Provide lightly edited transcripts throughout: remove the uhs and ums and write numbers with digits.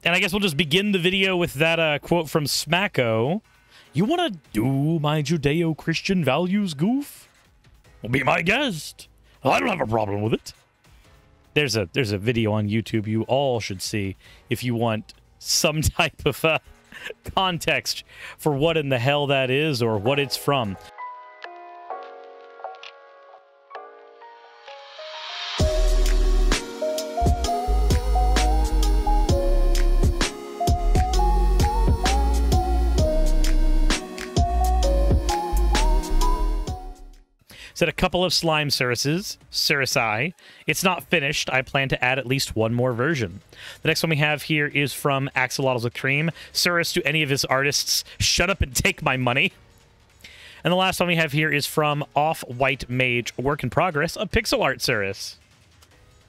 And I guess we'll just begin the video with that quote from Smacko. You want to do my Judeo-Christian values, goof? Well, be my guest. I don't have a problem with it. There's a video on YouTube you all should see if you want some type of context for what in the hell that is or what it's from. Said a couple of slime Surisi. It's not finished. I plan to add at least one more version. The next one we have here is from Axolotls with Cream. Suris to any of his artists, shut up and take my money. And the last one we have here is from Off-White Mage, work in progress of pixel art Suris.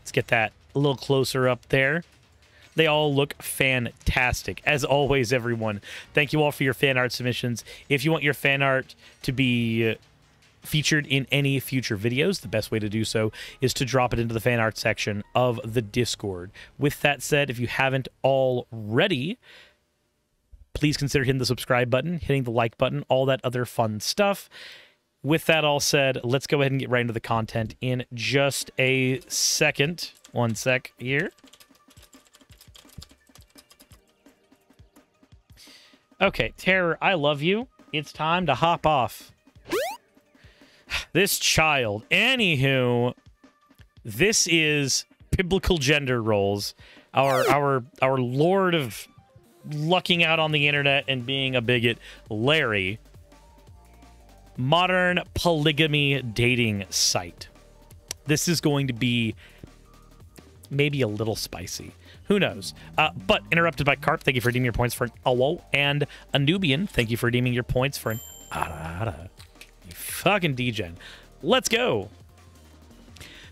Let's get that a little closer up there. They all look fantastic. As always, everyone, thank you all for your fan art submissions. If you want your fan art to be featured in any future videos, the best way to do so is to drop it into the fan art section of the Discord. With that said, if you haven't already, please consider hitting the subscribe button, hitting the like button, all that other fun stuff. With that all said, let's go ahead and get right into the content in just a second. One sec here. Okay, Terror, I love you. It's time to hop off. This child. Anywho, this is biblical gender roles. Our lord of lucking out on the internet and being a bigot, Larry. Modern polygamy dating site. This is going to be maybe a little spicy. Who knows? But interrupted by Carp, thank you for redeeming your points for an Awo. And Anubian, thank you for redeeming your points for an Ara. Fucking degen. Let's go.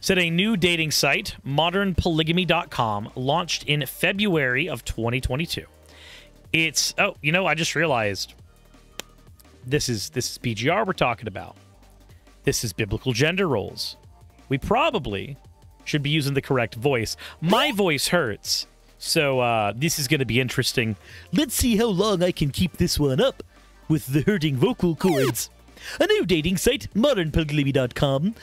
Said a new dating site, modernpolygamy.com, launched in February of 2022. It's, oh, you know, I just realized this is BGR we're talking about. This is biblical gender roles. We probably should be using the correct voice. My voice hurts, so this is going to be interesting. Let's see how long I can keep this one up with the hurting vocal cords. A new dating site, modernpolygamy.com,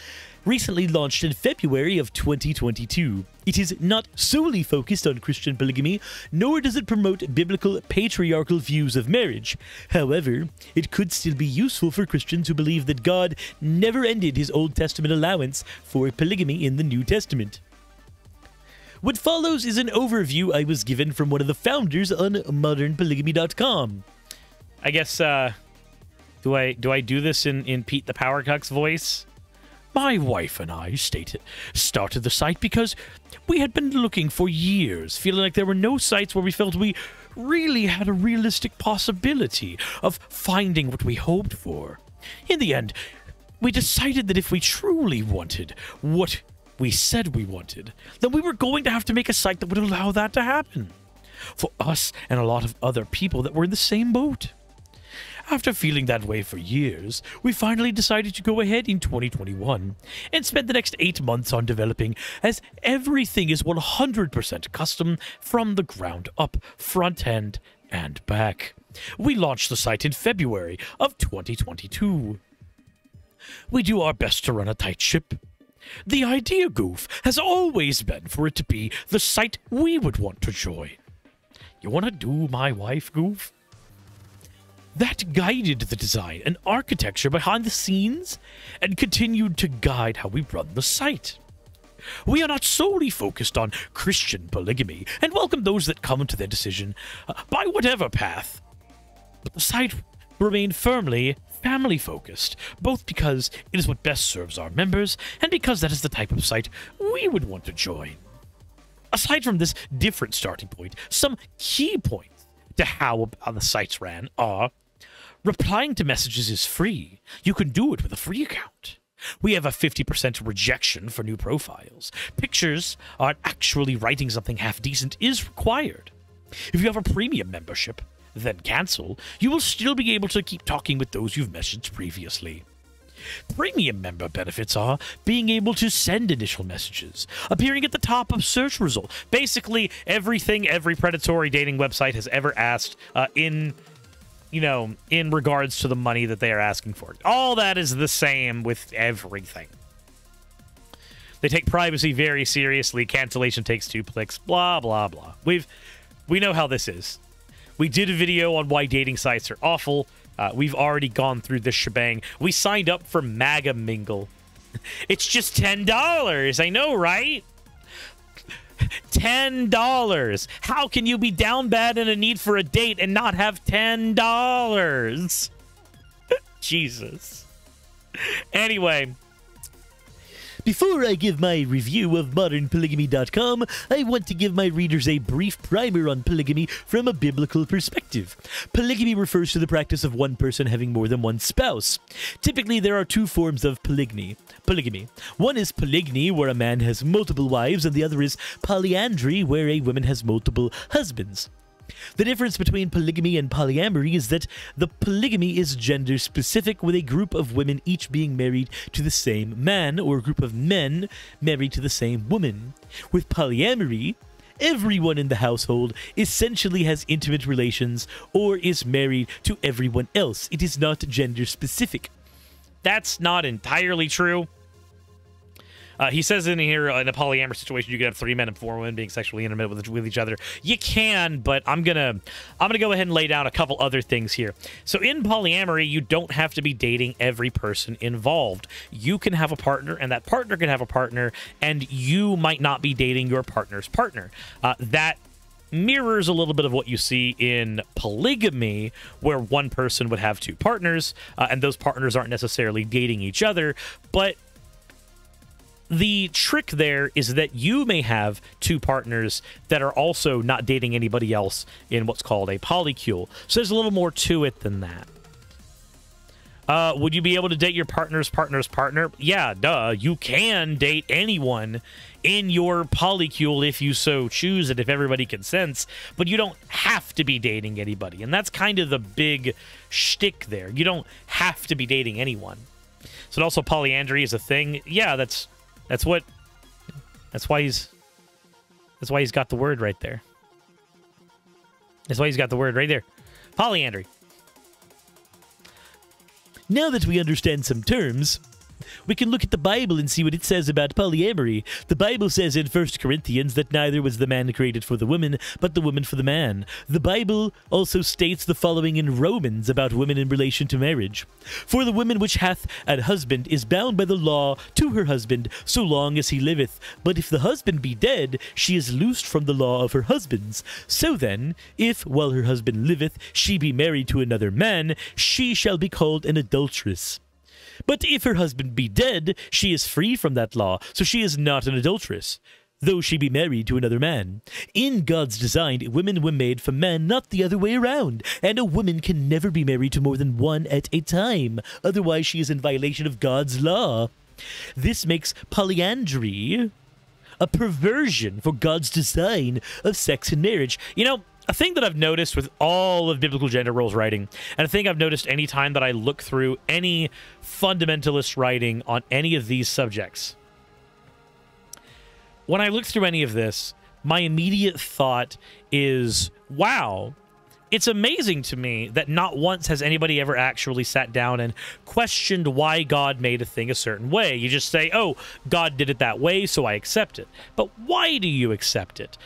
recently launched in February of 2022. It is not solely focused on Christian polygamy, nor does it promote biblical patriarchal views of marriage. However, it could still be useful for Christians who believe that God never ended his Old Testament allowance for polygamy in the New Testament. What follows is an overview I was given from one of the founders on modernpolygamy.com. I guess, Do I do this in Pete the Power Cuck's voice? My wife and I started the site because we had been looking for years, feeling like there were no sites where we felt we really had a realistic possibility of finding what we hoped for. In the end, we decided that if we truly wanted what we said we wanted, then we were going to have to make a site that would allow that to happen. For us and a lot of other people that were in the same boat. After feeling that way for years, we finally decided to go ahead in 2021 and spend the next 8 months on developing, as everything is 100% custom from the ground up, front end and back. We launched the site in February of 2022. We do our best to run a tight ship. The idea, Goof, has always been for it to be the site we would want to join. You want to do my wife, Goof? That guided the design and architecture behind the scenes and continued to guide how we run the site. We are not solely focused on Christian polygamy and welcome those that come to their decision by whatever path. But the site remained firmly family-focused, both because it is what best serves our members and because that is the type of site we would want to join. Aside from this different starting point, some key points to how the sites ran are: replying to messages is free. You can do it with a free account. We have a 50% rejection for new profiles. Pictures aren't actually writing something half-decent is required. If you have a premium membership, then cancel. You will still be able to keep talking with those you've messaged previously. Premium member benefits are being able to send initial messages, appearing at the top of search result. Basically, everything every predatory dating website has ever asked in regards to the money that they are asking for. All that is the same with everything. They take privacy very seriously. Cancellation takes 2 clicks. Blah, blah, blah. We know how this is. We did a video on why dating sites are awful. We've already gone through this shebang. We signed up for MAGA Mingle. It's just $10. I know, right? $10. How can you be down bad in a need for a date and not have $10? Jesus. Anyway. Before I give my review of modernpolygamy.com, I want to give my readers a brief primer on polygamy from a biblical perspective. Polygamy refers to the practice of one person having more than one spouse. Typically, there are 2 forms of polygamy. One is polygyny, where a man has multiple wives, and the other is polyandry, where a woman has multiple husbands. The difference between polygamy and polyamory is that the polygamy is gender-specific, with a group of women each being married to the same man, or a group of men married to the same woman. With polyamory, everyone in the household essentially has intimate relations or is married to everyone else. It is not gender-specific. That's not entirely true. He says in here, in a polyamorous situation, you could have 3 men and 4 women being sexually intimate with each other. You can, but I'm gonna go ahead and lay down a couple other things here. So in polyamory, you don't have to be dating every person involved. You can have a partner, and that partner can have a partner, and you might not be dating your partner's partner. That mirrors a little bit of what you see in polygamy, where one person would have 2 partners, and those partners aren't necessarily dating each other, but the trick there is that you may have 2 partners that are also not dating anybody else in what's called a polycule. So there's a little more to it than that. Would you be able to date your partner's partner? Yeah, duh. You can date anyone in your polycule if you so choose and if everybody consents, but you don't have to be dating anybody. And that's kind of the big shtick there. You don't have to be dating anyone. So also polyandry is a thing. Yeah, that's why he's got the word right there. That's why he's got the word right there. Polyandry. Now that we understand some terms, we can look at the Bible and see what it says about polyamory. The Bible says in 1 Corinthians that neither was the man created for the woman, but the woman for the man. The Bible also states the following in Romans about women in relation to marriage. For the woman which hath an husband is bound by the law to her husband so long as he liveth. But if the husband be dead, she is loosed from the law of her husbands. So then, if while her husband liveth she be married to another man, she shall be called an adulteress. But if her husband be dead, she is free from that law, so she is not an adulteress, though she be married to another man. In God's design, women were made for men, not the other way around, and a woman can never be married to more than one at a time, otherwise she is in violation of God's law. This makes polyandry a perversion for God's design of sex and marriage. You know, a thing that I've noticed with all of biblical gender roles writing, and a thing I've noticed any time that I look through any fundamentalist writing on any of these subjects, when I look through any of this, my immediate thought is, wow, it's amazing to me that not once has anybody ever actually sat down and questioned why God made a thing a certain way. You just say, oh, God did it that way, so I accept it. But why do you accept it?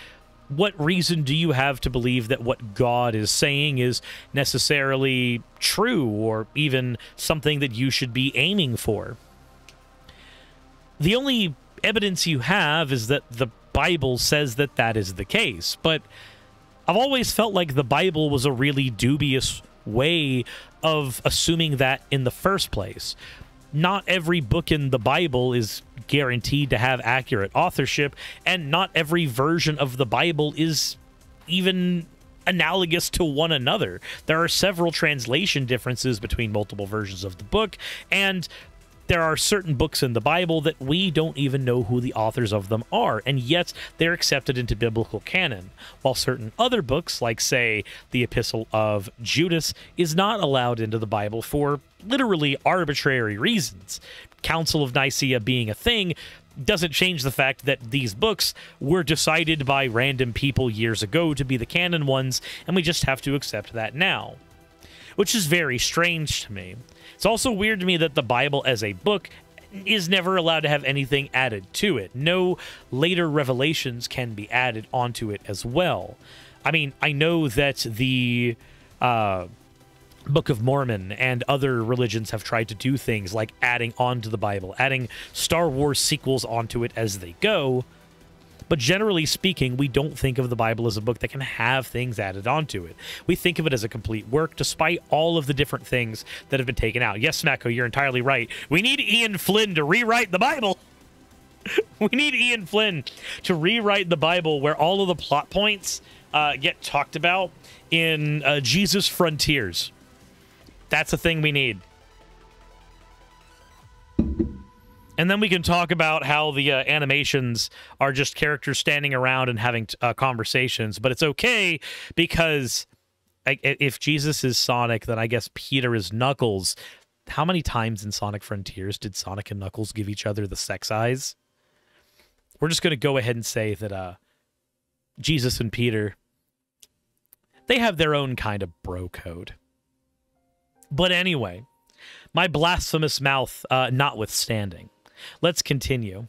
What reason do you have to believe that what God is saying is necessarily true or even something that you should be aiming for? The only evidence you have is that the Bible says that that is the case, but I've always felt like the Bible was a really dubious way of assuming that in the first place. Not every book in the Bible is guaranteed to have accurate authorship, and not every version of the Bible is even analogous to one another. There are several translation differences between multiple versions of the book, and There are certain books in the Bible that we don't even know who the authors of them are, and yet they're accepted into biblical canon, while certain other books, like, say, the Epistle of Judas, is not allowed into the Bible for literally arbitrary reasons. Council of Nicaea being a thing doesn't change the fact that these books were decided by random people years ago to be the canon ones, and we just have to accept that now, which is very strange to me. It's also weird to me that the Bible as a book is never allowed to have anything added to it. No later revelations can be added onto it as well. I mean, I know that the Book of Mormon and other religions have tried to do things like adding onto the Bible, adding Star Wars sequels onto it as they go. But generally speaking, we don't think of the Bible as a book that can have things added onto it. We think of it as a complete work, despite all of the different things that have been taken out. Yes, Smacko, you're entirely right. We need Ian Flynn to rewrite the Bible. We need Ian Flynn to rewrite the Bible where all of the plot points get talked about in Jesus Frontiers. That's a thing we need. And then we can talk about how the animations are just characters standing around and having conversations. But it's okay because if Jesus is Sonic, then I guess Peter is Knuckles. How many times in Sonic Frontiers did Sonic and Knuckles give each other the sex eyes? We're just going to go ahead and say that Jesus and Peter, they have their own kind of bro code. But anyway, my blasphemous mouth notwithstanding, let's continue.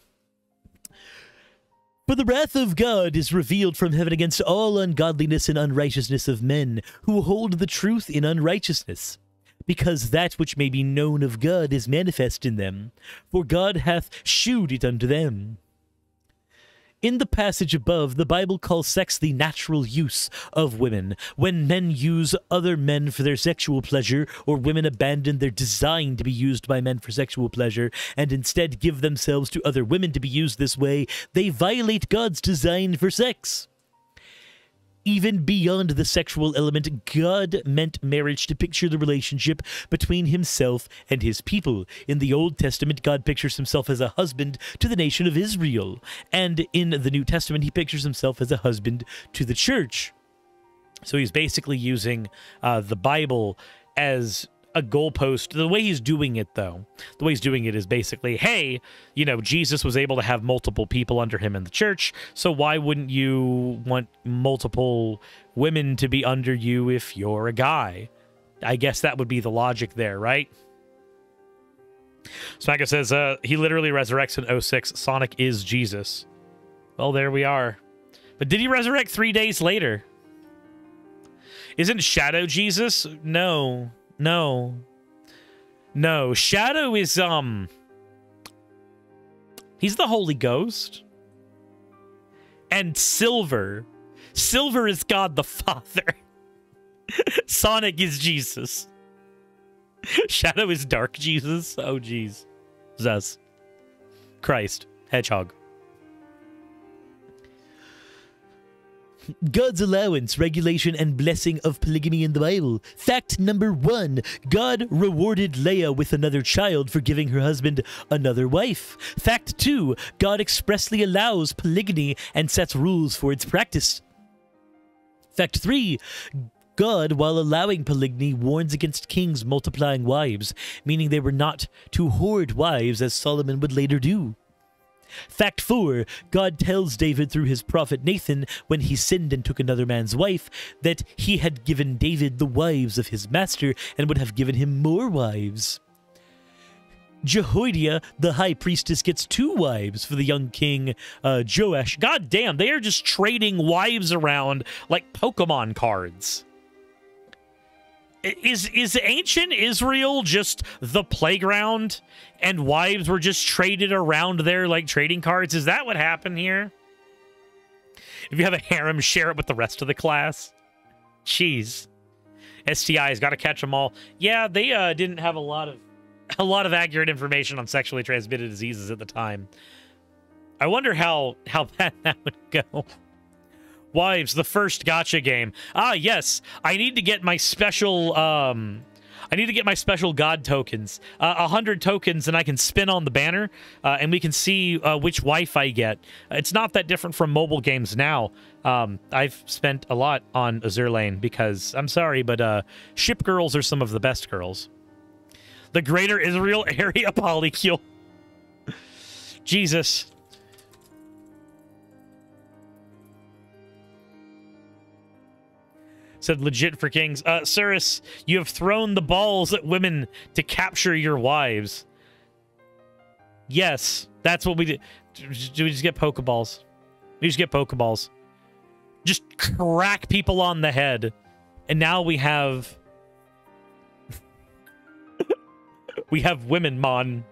For the wrath of God is revealed from heaven against all ungodliness and unrighteousness of men who hold the truth in unrighteousness, because that which may be known of God is manifest in them, for God hath shewed it unto them. In the passage above, the Bible calls sex the natural use of women. When men use other men for their sexual pleasure, or women abandon their design to be used by men for sexual pleasure, and instead give themselves to other women to be used this way, they violate God's design for sex. Even beyond the sexual element, God meant marriage to picture the relationship between himself and his people. In the Old Testament, God pictures himself as a husband to the nation of Israel. And in the New Testament, he pictures himself as a husband to the church. So he's basically using the Bible as a goalpost. The way he's doing it, though, the way he's doing it is basically, hey, you know, Jesus was able to have multiple people under him in the church, so why wouldn't you want multiple women to be under you if you're a guy? I guess that would be the logic there, right? Smacka says, he literally resurrects in 06. Sonic is Jesus. Well, there we are. But did he resurrect 3 days later? Isn't Shadow Jesus? No. No. No. Shadow is, he's the Holy Ghost. And Silver is God the Father. Sonic is Jesus. Shadow is Dark Jesus. Oh, jeez. Zuz. Christ. Hedgehog. God's allowance, regulation, and blessing of polygamy in the Bible. Fact number 1. God rewarded Leah with another child for giving her husband another wife. Fact 2. God expressly allows polygamy and sets rules for its practice. Fact 3. God, while allowing polygamy, warns against kings multiplying wives, meaning they were not to hoard wives as Solomon would later do. Fact 4. God tells David through his prophet Nathan, when he sinned and took another man's wife, that he had given David the wives of his master and would have given him more wives. Jehoiada, the high priestess, gets 2 wives for the young king Joash. God damn, they are just trading wives around like Pokemon cards. Is ancient Israel just the playground and wives were just traded around there like trading cards? Is that what happened here? If you have a harem, share it with the rest of the class. Jeez. STIs, got to catch them all. Yeah, they didn't have a lot of accurate information on sexually transmitted diseases at the time. I wonder how bad that would go. Wives, the first gacha game. Ah, yes. I need to get my special, I need to get my special god tokens. 100 tokens, and I can spin on the banner, and we can see which wife I get. It's not that different from mobile games now. I've spent a lot on Azur Lane because, I'm sorry, but ship girls are some of the best girls. The Greater Israel Area Polycule. Jesus. Said legit for kings. Suris, you have thrown the balls at women to capture your wives. Yes, that's what we did. Do we just get Pokeballs? We just get Pokeballs. Just crack people on the head. And now we have... we have Women Mon.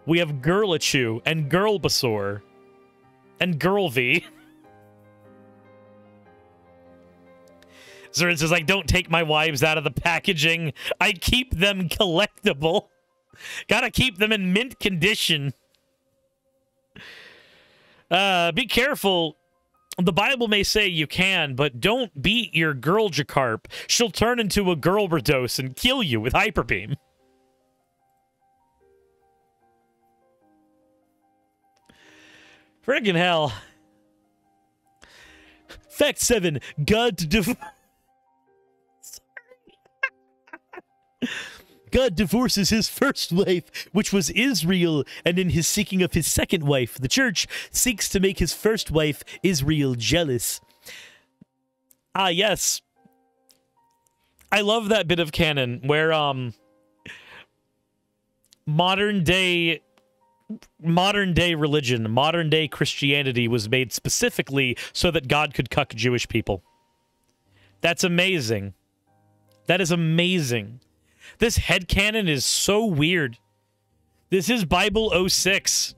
We have Girlachu and Girlbasaur. And Girlv. Suris says, I don't take my wives out of the packaging. I keep them collectible. Gotta keep them in mint condition. Be careful. The Bible may say you can, but don't beat your girl Jacarp. She'll turn into a girl Rados and kill you with Hyper Beam. Friggin' hell. Fact 7. God God divorces his first wife, which was Israel, and in his seeking of his second wife, the church seeks to make his first wife, Israel, jealous. Ah, yes. I love that bit of canon where modern day religion, modern day Christianity was made specifically so that God could cuck Jewish people. That's amazing. That is amazing. This headcanon is so weird. This is Bible 06.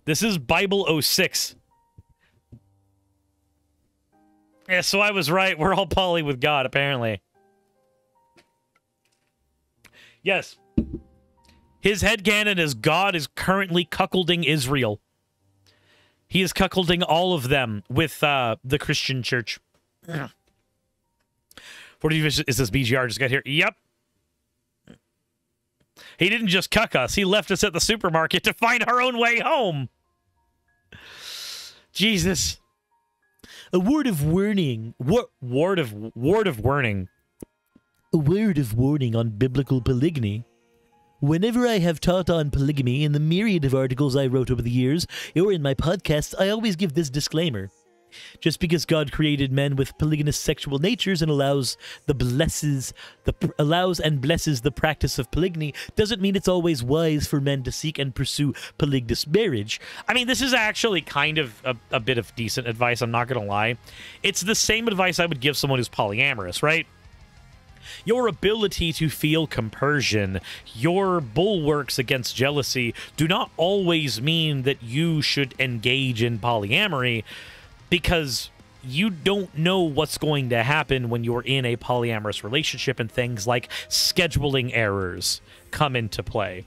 This is Bible 06. Yeah, so I was right. We're all poly with God, apparently. Yes. His headcanon is God is currently cuckolding Israel. He is cuckolding all of them with the Christian church. 40 is this BGR just got here? Yep. He didn't just cuck us. He left us at the supermarket to find our own way home. Jesus. A word of warning. Word of warning. A word of warning on biblical polygamy. Whenever I have taught on polygamy in the myriad of articles I wrote over the years, or in my podcasts, I always give this disclaimer. Just because God created men with polygynous sexual natures and allows and blesses the practice of polygamy doesn't mean it's always wise for men to seek and pursue polygynous marriage. I mean, this is actually kind of a bit of decent advice, I'm not going to lie. It's the same advice I would give someone who's polyamorous, right? Your ability to feel compersion, your bulwarks against jealousy do not always mean that you should engage in polyamory, because you don't know what's going to happen when you're in a polyamorous relationship, and things like scheduling errors come into play.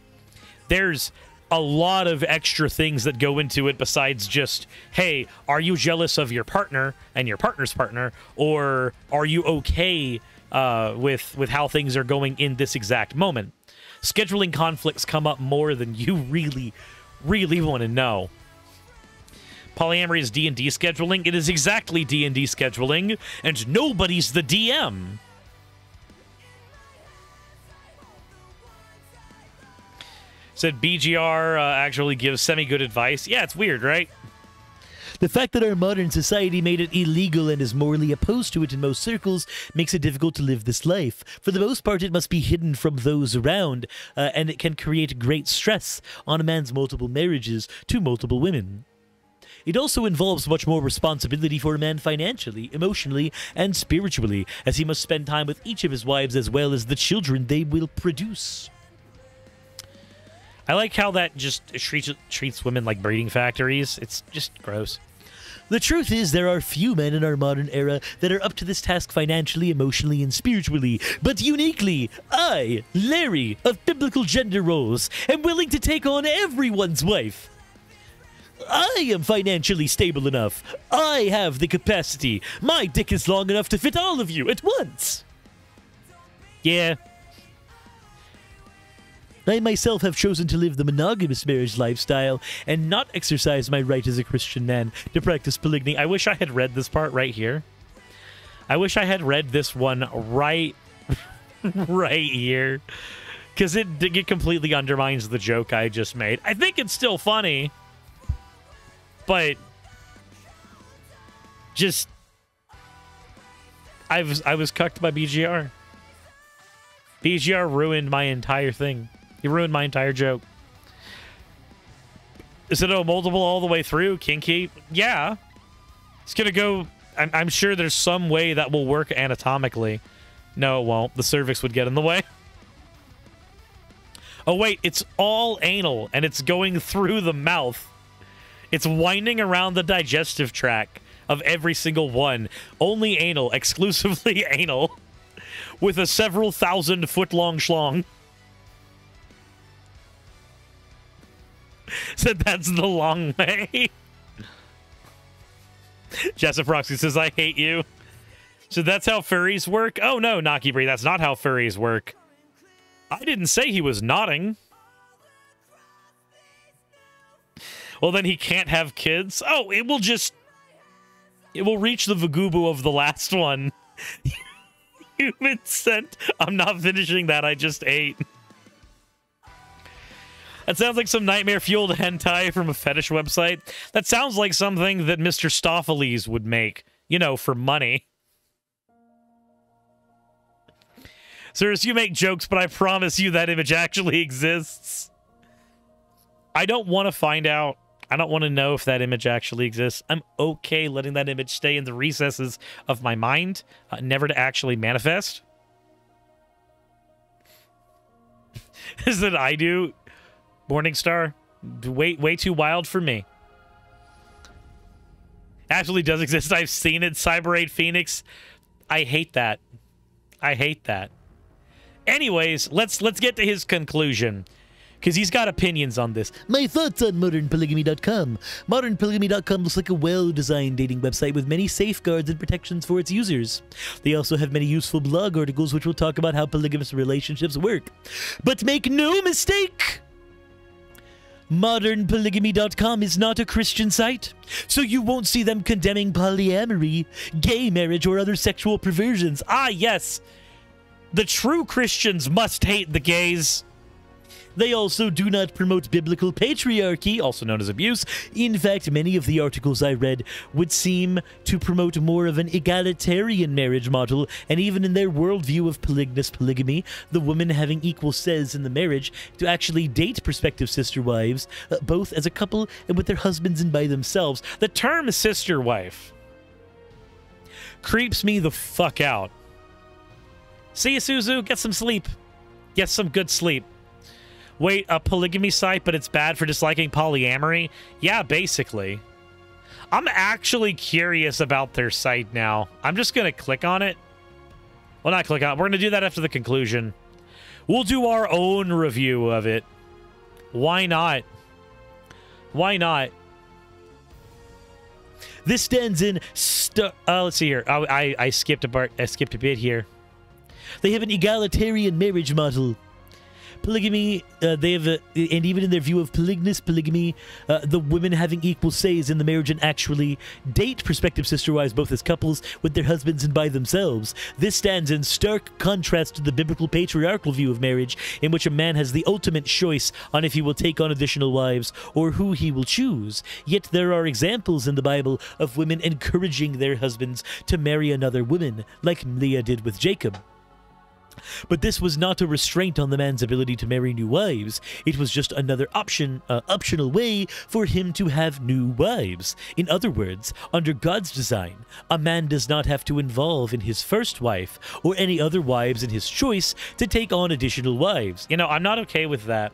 There's a lot of extra things that go into it besides just, hey, are you jealous of your partner and your partner's partner, or are you okay with how things are going in this exact moment? Scheduling conflicts come up more than you really want to know. Polyamory is D&D scheduling. It is exactly D&D scheduling, and nobody's the DM. Said BGR actually gives semi-good advice. Yeah, it's weird, right? The fact that our modern society made it illegal and is morally opposed to it in most circles makes it difficult to live this life. For the most part, it must be hidden from those around, and it can create great stress on a man's multiple marriages to multiple women. It also involves much more responsibility for a man financially, emotionally, and spiritually, as he must spend time with each of his wives as well as the children they will produce. I like how that just treats women like breeding factories. It's just gross. The truth is, there are few men in our modern era that are up to this task financially, emotionally, and spiritually. But uniquely, I, Larry, of biblical gender roles, am willing to take on everyone's wife. I am financially stable enough. I have the capacity. My dick is long enough to fit all of you at once. Yeah. I myself have chosen to live the monogamous marriage lifestyle and not exercise my right as a Christian man to practice polygamy. I wish I had read this part right here. I wish I had read this one right here. Because it completely undermines the joke I just made. I think it's still funny. But just I was cucked by BGR. BGR ruined my entire thing. He ruined my entire joke. Is it a multiple all the way through? Kinky? Yeah. It's gonna go... I'm sure there's some way that will work anatomically. No, it won't. The cervix would get in the way. Oh, wait. It's all anal, and it's going through the mouth. It's winding around the digestive tract of every single one. Only anal. Exclusively anal. With a several thousand foot long schlong. Said that's the long way. Jessup Proxy says, I hate you. So that's how furries work? Oh no, Naki Bree, that's not how furries work. I didn't say he was nodding. Well, then he can't have kids? Oh, it will reach the Vagubu of the last one. Human scent. I'm not finishing that, I just ate. That sounds like some nightmare-fueled hentai from a fetish website. That sounds like something that Mr. Stopheles would make, you know, for money. Suris, you make jokes, but I promise you that image actually exists. I don't want to find out. I don't want to know if that image actually exists. I'm okay letting that image stay in the recesses of my mind, never to actually manifest. Is that I do? Morningstar, way too wild for me. Actually does exist. I've seen it. Cyber 8 Phoenix. I hate that. I hate that. Anyways, let's get to his conclusion. Because he's got opinions on this. My thoughts on modernpolygamy.com. Modernpolygamy.com looks like a well-designed dating website with many safeguards and protections for its users. They also have many useful blog articles which will talk about how polygamous relationships work. But make no mistake! ModernPolygamy.com is not a Christian site, so you won't see them condemning polyamory, gay marriage, or other sexual perversions. Ah, yes! The true Christians must hate the gays. They also do not promote biblical patriarchy, also known as abuse. In fact, many of the articles I read would seem to promote more of an egalitarian marriage model, and even in their worldview of polygamous polygamy, the woman having equal says in the marriage to actually date prospective sister wives, both as a couple and with their husbands and by themselves. The term sister wife creeps me the fuck out. See you, Suzu. Get some sleep. Get some good sleep. Wait, a polygamy site, but it's bad for disliking polyamory? Yeah, basically. I'm actually curious about their site now. I'm just going to click on it. Well, not click on it. We're going to do that after the conclusion. We'll do our own review of it. Why not? Why not? This stands in... let's see here. I skipped a part. I skipped a bit here. They have an egalitarian marriage model. Polygamy, they have, and even in their view of polygamy, the women having equal says in the marriage and actually date prospective sister wives both as couples with their husbands and by themselves. This stands in stark contrast to the biblical patriarchal view of marriage, in which a man has the ultimate choice on if he will take on additional wives or who he will choose. Yet there are examples in the Bible of women encouraging their husbands to marry another woman, like Leah did with Jacob. But this was not a restraint on the man's ability to marry new wives. It was just another optional way for him to have new wives. In other words, under God's design, a man does not have to involve in his first wife or any other wives in his choice to take on additional wives. You know, I'm not okay with that.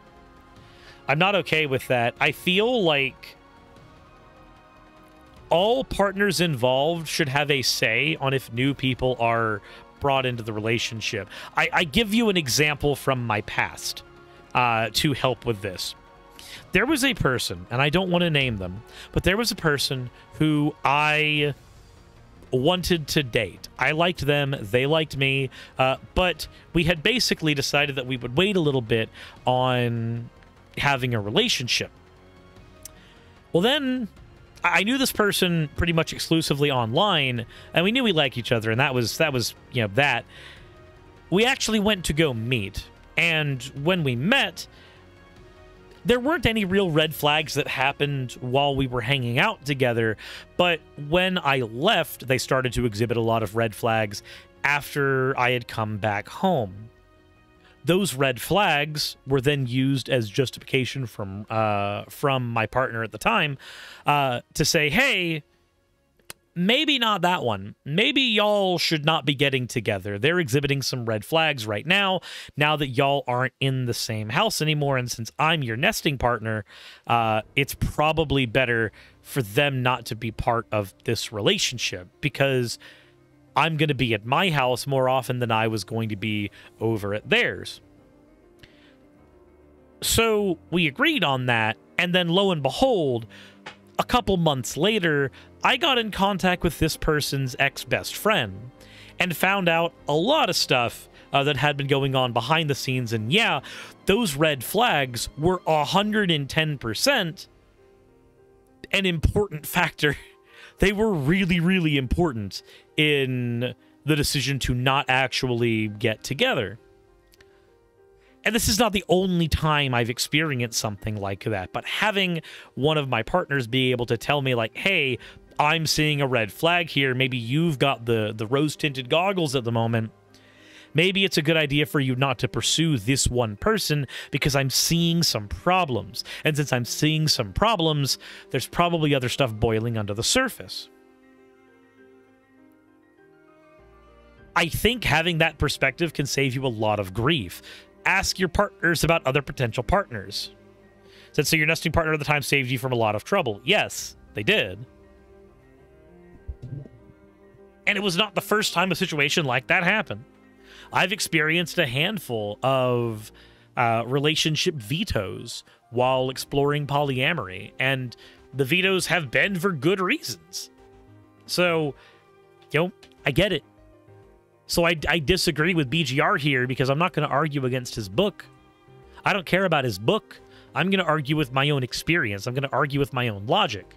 I'm not okay with that. I feel like all partners involved should have a say on if new people are brought into the relationship. I give you an example from my past to help with this. There was a person, and I don't want to name them, but there was a person who I wanted to date. I liked them, they liked me, but we had basically decided that we would wait a little bit on having a relationship. Well, then I knew this person pretty much exclusively online, and we knew we liked each other, and that was you know, that. We actually went to go meet, and when we met, there weren't any real red flags that happened while we were hanging out together, but when I left, they started to exhibit a lot of red flags after I had come back home. Those red flags were then used as justification from my partner at the time to say, hey, maybe not that one. Maybe y'all should not be getting together. They're exhibiting some red flags right now that y'all aren't in the same house anymore. And since I'm your nesting partner, it's probably better for them not to be part of this relationship, because I'm going to be at my house more often than I was going to be over at theirs. So we agreed on that. And then lo and behold, a couple months later, I got in contact with this person's ex-best friend and found out a lot of stuff that had been going on behind the scenes. And yeah, those red flags were 110% an important factor. They were really, really important in the decision to not actually get together. And this is not the only time I've experienced something like that, but having one of my partners be able to tell me, like, hey, I'm seeing a red flag here. Maybe you've got the rose-tinted goggles at the moment. Maybe it's a good idea for you not to pursue this one person because I'm seeing some problems. And since I'm seeing some problems, there's probably other stuff boiling under the surface. I think having that perspective can save you a lot of grief. Ask your partners about other potential partners. So your nesting partner at the time saved you from a lot of trouble. Yes, they did. And it was not the first time a situation like that happened. I've experienced a handful of relationship vetoes while exploring polyamory, and the vetoes have been for good reasons. So, you know, I get it. So I disagree with BGR here because I'm not going to argue against his book. I don't care about his book. I'm going to argue with my own experience. I'm going to argue with my own logic.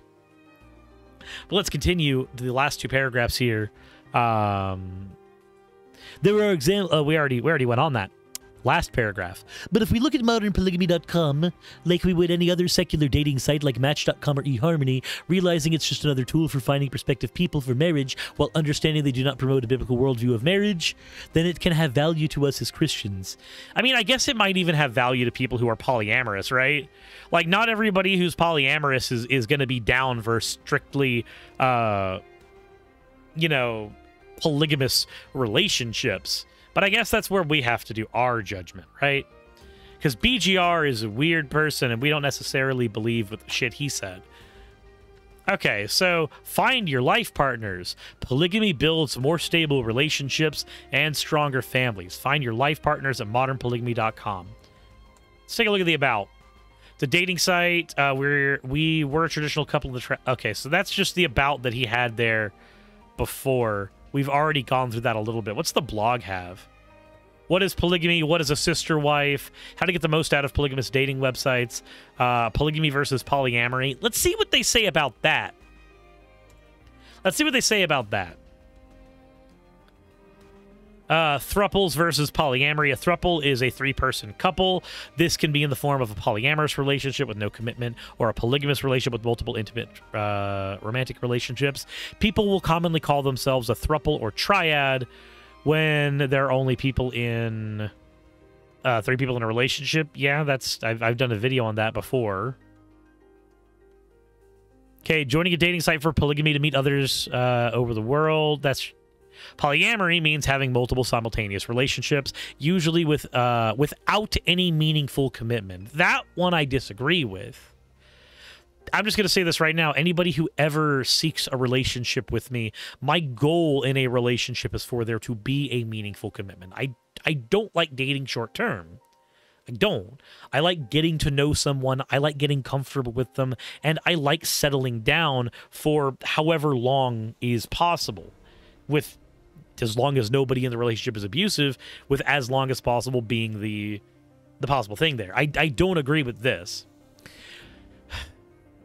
But let's continue to the last two paragraphs here. There are examples. We already went on that. Last paragraph. But if we look at modernpolygamy.com, like we would any other secular dating site like Match.com or eHarmony, realizing it's just another tool for finding prospective people for marriage, while understanding they do not promote a biblical worldview of marriage, then it can have value to us as Christians. I mean, I guess it might even have value to people who are polyamorous, right? Like, not everybody who's polyamorous is going to be down for strictly, you know, polygamous relationships. But I guess that's where we have to do our judgment, right? Because BGR is a weird person, and we don't necessarily believe with the shit he said. Okay, so find your life partners. Polygamy builds more stable relationships and stronger families. Find your life partners at modernpolygamy.com. Let's take a look at the about. The dating site, we were a traditional couple of the... Okay, so that's just the about that he had there before. We've already gone through that a little bit. What's the blog have? What is polygamy? What is a sister wife? How to get the most out of polygamous dating websites? Polygamy versus polyamory. Let's see what they say about that. Let's see what they say about that. Thruples versus polyamory. A thruple is a three-person couple. This can be in the form of a polyamorous relationship with no commitment, or a polygamous relationship with multiple intimate romantic relationships. People will commonly call themselves a thruple or triad when there are only people in three people in a relationship. Yeah, I've done a video on that before. Okay, joining a dating site for polygamy to meet others over the world. That's polyamory means having multiple simultaneous relationships, usually without any meaningful commitment. That one I disagree with. I'm just going to say this right now. Anybody who ever seeks a relationship with me, my goal in a relationship is for there to be a meaningful commitment. I don't like dating short term. I don't. I like getting to know someone. I like getting comfortable with them. And I like settling down for however long is possible. with as long as nobody in the relationship is abusive, with as long as possible being the possible thing there. I don't agree with this.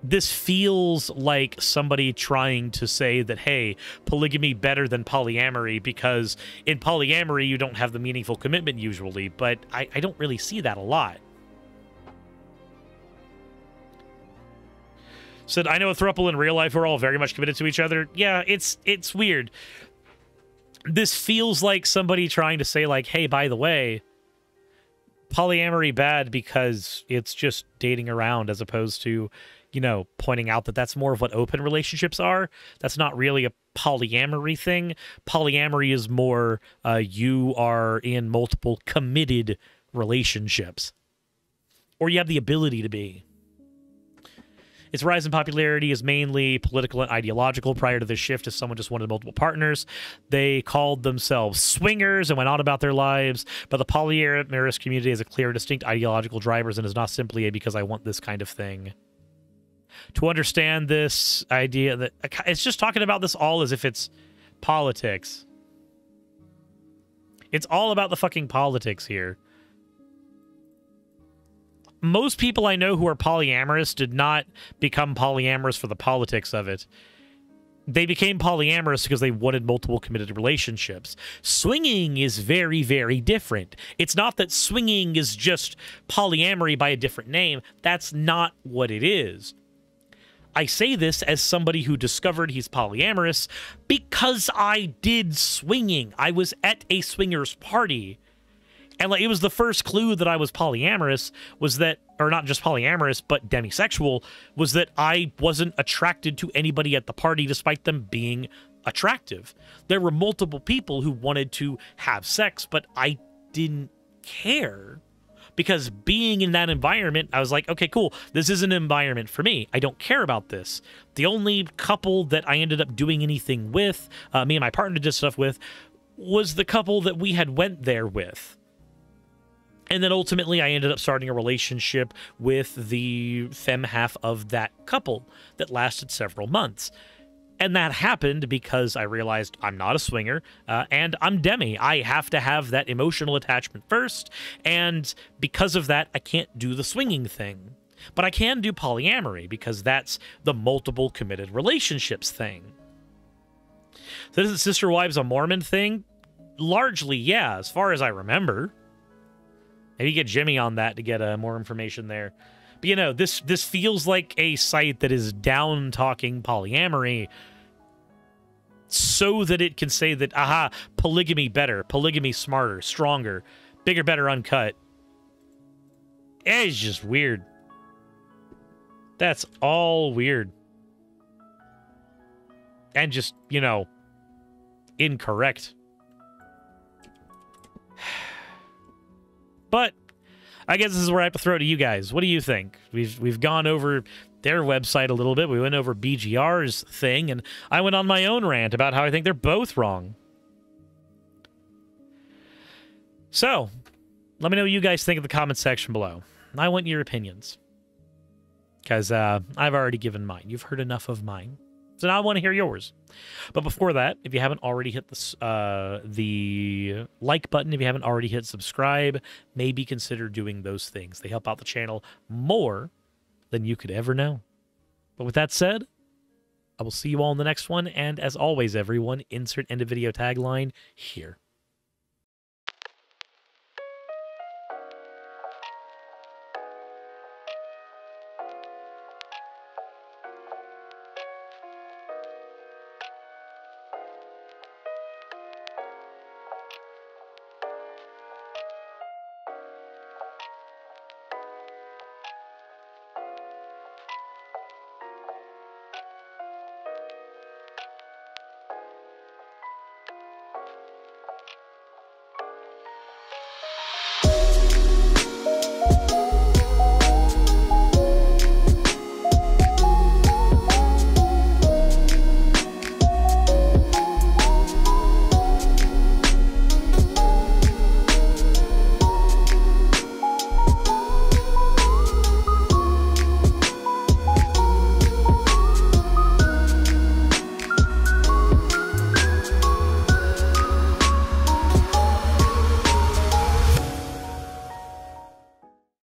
This feels like somebody trying to say that, hey, polygamy better than polyamory because in polyamory you don't have the meaningful commitment usually, but I don't really see that a lot. Said, I know a throuple in real life who are all very much committed to each other. Yeah, it's weird. This feels like somebody trying to say, like, hey, by the way, polyamory bad because it's just dating around as opposed to, you know, pointing out that that's more of what open relationships are. That's not really a polyamory thing. Polyamory is more you are in multiple committed relationships. Or you have the ability to be. Its rise in popularity is mainly political and ideological. Prior to this shift, if someone just wanted multiple partners, they called themselves swingers and went on about their lives. But the polyamorous community has a clear, distinct ideological drivers and is not simply a because I want this kind of thing. To understand this idea, that it's just talking about this all as if it's politics. It's all about the fucking politics here. Most people I know who are polyamorous did not become polyamorous for the politics of it. They became polyamorous because they wanted multiple committed relationships. Swinging is very, very different. It's not that swinging is just polyamory by a different name. That's not what it is. I say this as somebody who discovered he's polyamorous because I did swinging. I was at a swingers party. And like, it was the first clue that I was polyamorous was that, or not just polyamorous, but demisexual, was that I wasn't attracted to anybody at the party despite them being attractive. There were multiple people who wanted to have sex, but I didn't care. Because being in that environment, I was like, okay, cool. This is an environment for me. I don't care about this. The only couple that I ended up doing anything with, me and my partner did stuff with, was the couple that we had went there with. And then ultimately, I ended up starting a relationship with the femme half of that couple that lasted several months. And that happened because I realized I'm not a swinger, and I'm demi. I have to have that emotional attachment first, and because of that, I can't do the swinging thing. But I can do polyamory, because that's the multiple committed relationships thing. So isn't Sister Wives a Mormon thing? Largely, yeah, as far as I remember. Maybe get Jimmy on that to get more information there. But, you know, this feels like a site that is down-talking polyamory so that it can say that, aha, polygamy better, polygamy smarter, stronger, bigger, better, uncut. It's just weird. That's all weird. And just, you know, incorrect. But I guess this is where I have to throw it to you guys. What do you think? We've gone over their website a little bit. We went over BGR's thing, and I went on my own rant about how I think they're both wrong. So, let me know what you guys think in the comment section below. I want your opinions. Because I've already given mine. You've heard enough of mine. So now I want to hear yours. But before that, if you haven't already hit the like button, if you haven't already hit subscribe, maybe consider doing those things. They help out the channel more than you could ever know. But with that said, I will see you all in the next one. And as always, everyone, insert end of video tagline here.